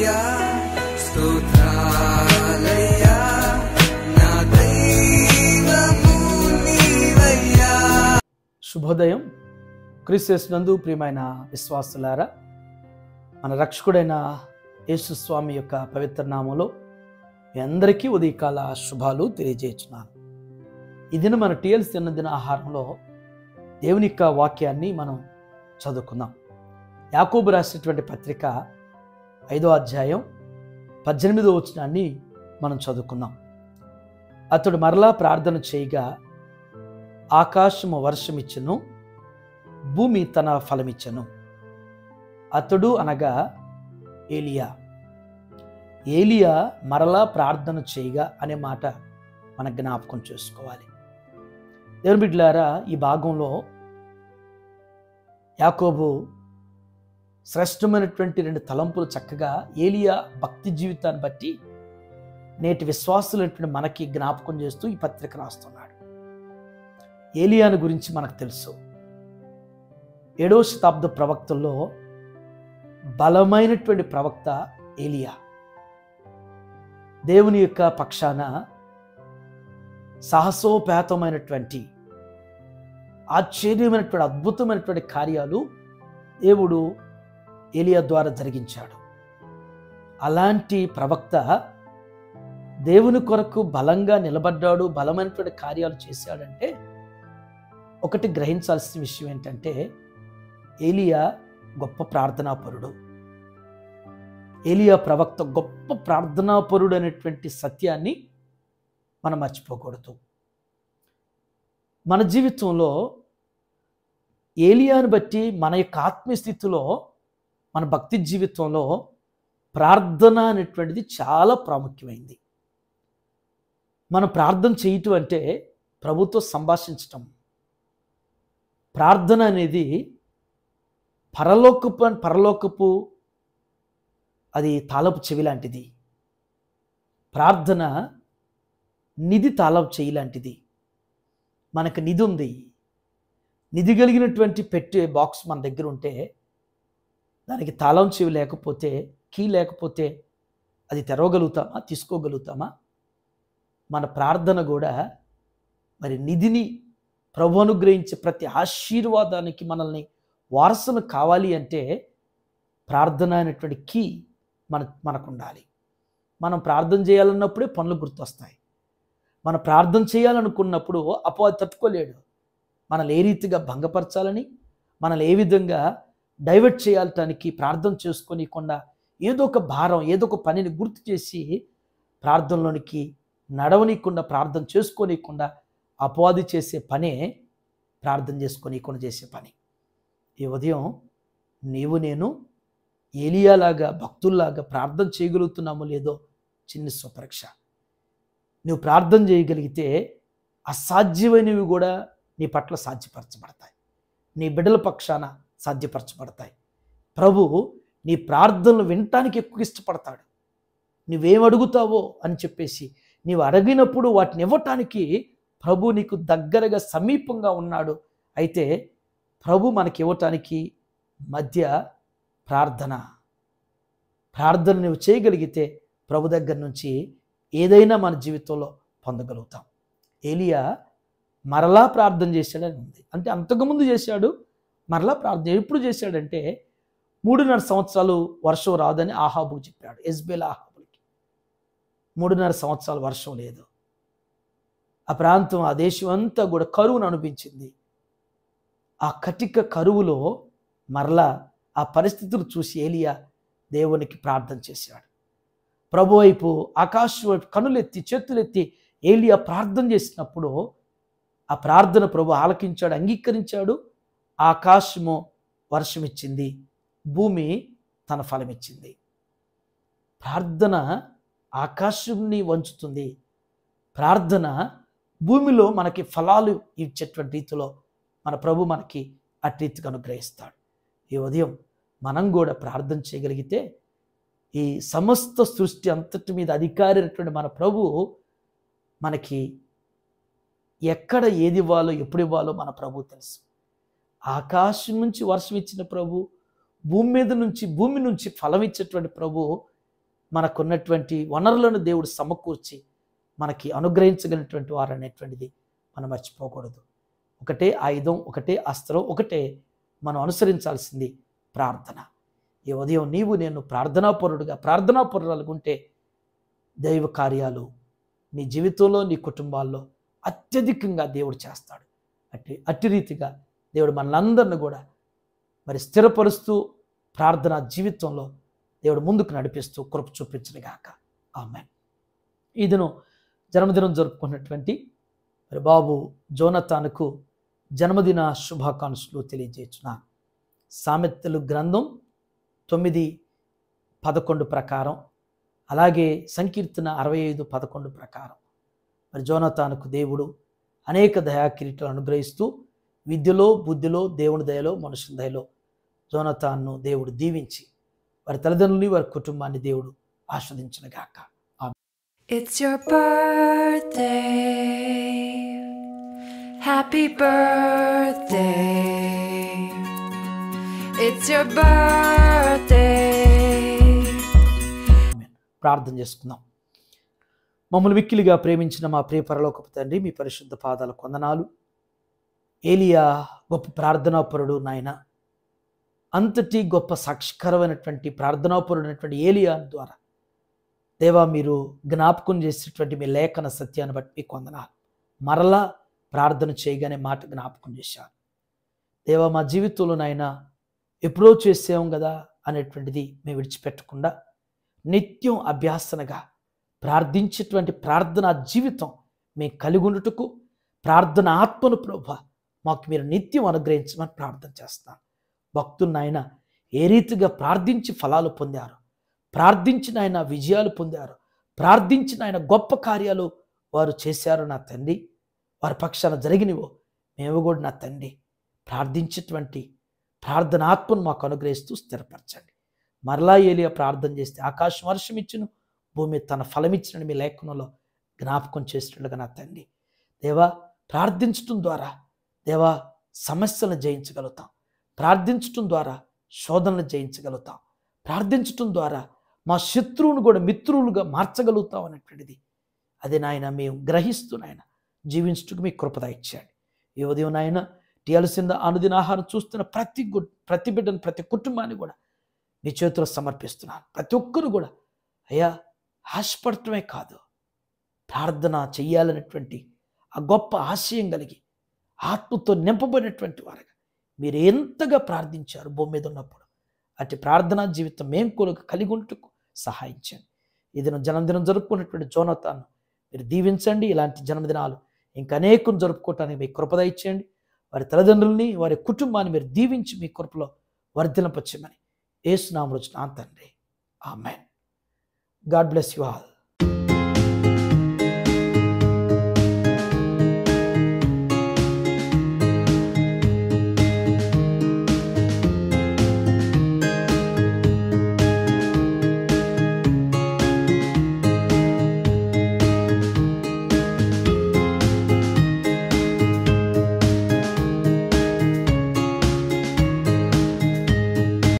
నీవయ్యా, స్తోత్రాలయ్యా, నా దైవము నీవయ్యా. శుభోదయం. క్రీస్తునందు ప్రియమైన విశ్వాసులారా, మన రక్షకుడైన యేసు స్వామి యొక్క పవిత్ర నామములో మీ అందరికీ ఉదయకాల శుభాలు తెలియజేస్తున్నాను. ఈ దినం మన టీఎల్సీ దిన ఆహారంలో దేవుని యొక్క వాక్యాన్ని మనం చదువుకుందాం. యాకోబు రాసినటువంటి పత్రిక 5వ అధ్యాయం 18వ వచనాన్ని మనం చదువుకుందాం. అతడు మరలా ప్రార్థన చేయగా ఆకాశము వర్షమిచ్చెను, భూమి తన ఫలమిచ్చెను. అతడు అనగా ఏలియా మరలా ప్రార్థన చేయగా అనే మాట మన జ్ఞాపకం చేసుకోవాలి. దేవుని బిడ్డలారా, ఈ భాగంలో యాకోబు శ్రేష్టమైనటువంటి 2 తలంపులు చక్కగా ఏలియా భక్తి జీవితాన్ని బట్టి నేటి విశ్వాసులైనటువంటి మనకి జ్ఞాపకం చేస్తూ ఈ పత్రిక రాస్తున్నాడు. ఏలియాను గురించి మనకు తెలుసు. 7వ శతాబ్ద ప్రవక్తల్లో బలమైనటువంటి ప్రవక్త ఏలియా. దేవుని యొక్క పక్షాన సాహసోపేతమైనటువంటి ఆశ్చర్యమైనటువంటి అద్భుతమైనటువంటి కార్యాలు దేవుడు ఏలియా ద్వారా జరిగించాడు. అలాంటి ప్రవక్త దేవుని కొరకు బలంగా నిలబడ్డాడు, బలమైనటువంటి కార్యాలు చేశాడంటే ఒకటి గ్రహించాల్సిన విషయం ఏంటంటే ఏలియా గొప్ప ప్రార్థనాపరుడు. ఏలియా ప్రవక్త గొప్ప ప్రార్థనాపరుడు అనేటువంటి సత్యాన్ని మనం మర్చిపోకూడదు. మన జీవితంలో ఏలియాను బట్టి మన యొక్క ఆత్మీయ స్థితిలో, మన భక్తి జీవితంలో ప్రార్థన అనేటువంటిది చాలా ప్రాముఖ్యమైంది. మనం ప్రార్థన చేయటం అంటే ప్రభుతో సంభాషించటం. ప్రార్థన అనేది పరలోకపు అది తాళపు చెవి లాంటిది. ప్రార్థన నిధి తాళపు చెవి లాంటిది. మనకు నిధి ఉంది. నిధి కలిగినటువంటి పెట్టే బాక్స్ మన దగ్గర ఉంటే దానికి తాళం చెవి లేకపోతే, కీ లేకపోతే అది తెరవగలుగుతామా, తీసుకోగలుగుతామా? మన ప్రార్థన కూడా మరి నిధిని, ప్రభు అనుగ్రహించే ప్రతి ఆశీర్వాదానికి మనల్ని వారసులు కావాలి అంటే ప్రార్థన అనేటువంటి కీ మనకు ఉండాలి. మనం ప్రార్థన చేయాలన్నప్పుడే పనులు గుర్తొస్తాయి. మనం ప్రార్థన చేయాలనుకున్నప్పుడు అపవాది తట్టుకోలేడు. మనల్ని ఏ రీతిగా భంగపరచాలని, మనల్ని ఏ విధంగా డైవర్ట్ చేయాలటానికి ప్రార్థన చేసుకోనికుండా ఏదో ఒక భారం, ఏదో ఒక పనిని గుర్తు చేసి ప్రార్థనలోనికి నడవనీయకుండా, ప్రార్థన చేసుకోనీయకుండా అపవాది చేసే పనే ప్రార్థన చేసుకోనీయకుండా చేసే పని. ఈ ఉదయం నీవు నేను ఏలియాలాగా, భక్తుల్లాగా ప్రార్థన చేయగలుగుతున్నామో లేదో చిన్న స్వపరీక్ష. నువ్వు ప్రార్థన చేయగలిగితే అసాధ్యమైనవి కూడా నీ పట్ల సాధ్యపరచబడతాయి. నీ బిడ్డల పక్షాన సాధ్యపరచబడతాయి. ప్రభు నీ ప్రార్థనలు వినటానికి ఎక్కువ ఇష్టపడతాడు. నువ్వేం అడుగుతావో అని చెప్పేసి నీవు అడిగినప్పుడు వాటిని ఇవ్వటానికి ప్రభు నీకు దగ్గరగా, సమీపంగా ఉన్నాడు. అయితే ప్రభు మనకి ఇవ్వటానికి మధ్య ప్రార్థన నువ్వు చేయగలిగితే ప్రభు దగ్గర నుంచి ఏదైనా మన జీవితంలో పొందగలుగుతాం. ఏలియా మరలా ప్రార్థన చేశాడని ఉంది. అంటే అంతకుముందు చేశాడు, మరలా ప్రార్థన ఎప్పుడు చేశాడంటే 3.5 సంవత్సరాలు వర్షం రాదని ఆహాబుకు చెప్పాడు. యెజ్బెల్ ఆహాబులకి 3.5 సంవత్సరాలు వర్షం లేదు. ఆ ప్రాంతం, ఆ దేశం అంతా కూడా కరువును అనిపించింది. ఆ కటిక కరువులో మరలా ఆ పరిస్థితులు చూసి ఏలియా దేవునికి ప్రార్థన చేశాడు. ప్రభు వైపు, ఆకాశం వైపు కనులెత్తి, చేతులెత్తి ఏలియా ప్రార్థన చేసినప్పుడు ఆ ప్రార్థన ప్రభు ఆలకించాడు, అంగీకరించాడు. ఆకాశము వర్షమిచ్చింది, భూమి తన ఫలమిచ్చింది. ప్రార్థన ఆకాశాన్ని వంచుతుంది. ప్రార్థన భూమిలో మనకి ఫలాలు ఇచ్చేటువంటి రీతిలో మన ప్రభు మనకి అటు రీతిగా అనుగ్రహిస్తాడు. ఈ ఉదయం మనం కూడా ప్రార్థన చేయగలిగితే ఈ సమస్త సృష్టి అంతటి మీద అధికారి అయినటువంటి మన ప్రభు మనకి ఎక్కడ ఏది ఇవ్వాలో, ఎప్పుడు ఇవ్వాలో మన ప్రభు తెలుసు. ఆకాశం నుంచి వర్షం ఇచ్చిన ప్రభు, భూమి నుంచి ఫలం ఇచ్చేటువంటి ప్రభు మనకున్నటువంటి వనరులను దేవుడు సమకూర్చి మనకి అనుగ్రహించగలిగినటువంటి వారు అనేటువంటిది మనం మర్చిపోకూడదు. ఒకటే ఆయుధం, ఒకటే అస్త్రం, ఒకటే మనం అనుసరించాల్సింది ప్రార్థన. ఈ ఉదయం నీవు నేను ప్రార్థనాపరురాలుగా ఉంటే దైవ కార్యాలు నీ జీవితంలో, నీ కుటుంబాల్లో అత్యధికంగా దేవుడు చేస్తాడు. అట్టి రీతిగా దేవుడు మనందరిని కూడా మరి స్థిరపరుస్తూ ప్రార్థనా జీవితంలో దేవుడు ముందుకు నడిపిస్తూ కృప చూపించునుగాక. ఆమేన్. ఈ దినం జన్మదినం జరుపుకున్నటువంటి మరి బాబు జోనతానుకు జన్మదిన శుభాకాంక్షలు తెలియజేస్తున్నాను. సామెతలు గ్రంథం 9:11 ప్రకారం, అలాగే సంకీర్తన 65:11 ప్రకారం మరి జోనతానుకు దేవుడు అనేక దయాకిరీటాలు అనుగ్రహిస్తూ విద్యలో, బుద్ధిలో, దేవుని దయలో, మనుషుల దయలో జోనతాన్ను దేవుడు దీవించి వారి తల్లిదండ్రులని, వారి కుటుంబాన్ని దేవుడు ఆస్వాదించునుగాక. It's your birthday. Happy birthday. It's your birthday. ప్రార్థన చేసుకుందాం. మమ్మల్ని మిక్కిలిగా ప్రేమించిన మా ప్రియ పరలోకపు తండ్రి, మీ పరిశుద్ధ పాదాలకు వందనాలు. ఏలియా గొప్ప ప్రార్థనాపరుడు నాయన. అంతటి గొప్ప సాక్షికరమైనటువంటి ప్రార్థనాపరుడైనటువంటి ఏలియా ద్వారా దేవా మీరు జ్ఞాపకం చేసేటువంటి మీ లేఖన సత్యాన్ని బట్టి మీకు వందనాలు. మరలా ప్రార్థన చేయగానే మాట జ్ఞాపకం చేశారు దేవా. మా జీవితంలో నాయన ఎప్పుడో చేసాం కదా అనేటువంటిది మేము విడిచిపెట్టకుండా నిత్యం అభ్యాసనగా ప్రార్థించేటువంటి ప్రార్థనా జీవితం మేము కలిగి ఉండుటకు ప్రార్థన ఆత్మను ప్రభువా మాకు మీరు నిత్యం అనుగ్రహించమని ప్రార్థన చేస్తున్నాను. భక్తులు నాయన ఏ రీతిగా ప్రార్థించి ఫలాలు పొందారు, ప్రార్థించిన ఆయన విజయాలు పొందారు, ప్రార్థించిన ఆయన గొప్ప కార్యాలు వారు చేశారు నా తండ్రి. వారి పక్షాన జరిగినవో మేము కూడా నా తండ్రి ప్రార్థించేటువంటి ప్రార్థన ఆత్మను మాకు అనుగ్రహిస్తూ స్థిరపరచండి. మరలా ఏలియా ప్రార్థన చేస్తే ఆకాశం వర్షం ఇచ్చును, భూమి తన ఫలమిచ్చిన మీ లేఖనంలో జ్ఞాపకం చేసినట్లుగా నా తండ్రి దేవా ప్రార్థించటం ద్వారా దేవా సమస్యలను జయించగలుగుతాం, ప్రార్థించటం ద్వారా శోధనలు జయించగలుగుతాం, ప్రార్థించటం ద్వారా మా శత్రువును కూడా మిత్రులుగా మార్చగలుగుతాం అనేటువంటిది అది నాయన మేము గ్రహిస్తూ నాయన జీవించటకు మీ కృపద ఇచ్చాడు. ఈ ఉదయం నాయన టీఎల్సింద అనుదిన ఆహారం చూస్తున్న ప్రతి బిడ్డను, ప్రతి కుటుంబాన్ని కూడా మీ చేతిలో సమర్పిస్తున్నాను. ప్రతి ఒక్కరు కూడా అయ్యా ఆశపడటమే కాదు, ప్రార్థన చెయ్యాలనేటువంటి ఆ గొప్ప ఆశయం కలిగి ఆత్మతో నింపబడినటువంటి వారుగా మీరు ఎంతగా ప్రార్థించారు భూమి మీద ఉన్నప్పుడు అటు ప్రార్థనా జీవితం మేము కూడా కలిగి ఉంటూ సహాయించండి. ఈ దినం జన్మదినం జరుపుకున్నటువంటి జోనతాను మీరు దీవించండి. ఇలాంటి జన్మదినాలు ఇంకా అనేకం జరుపుకోవటానికి మీ కృపద ఇచ్చేయండి. వారి తల్లిదండ్రులని, వారి కుటుంబాన్ని మీరు దీవించి మీ కృపలో వర్ధిల్లింపచేయమని యేసు నామములో తండ్రి. ఆమేన్. God bless you all.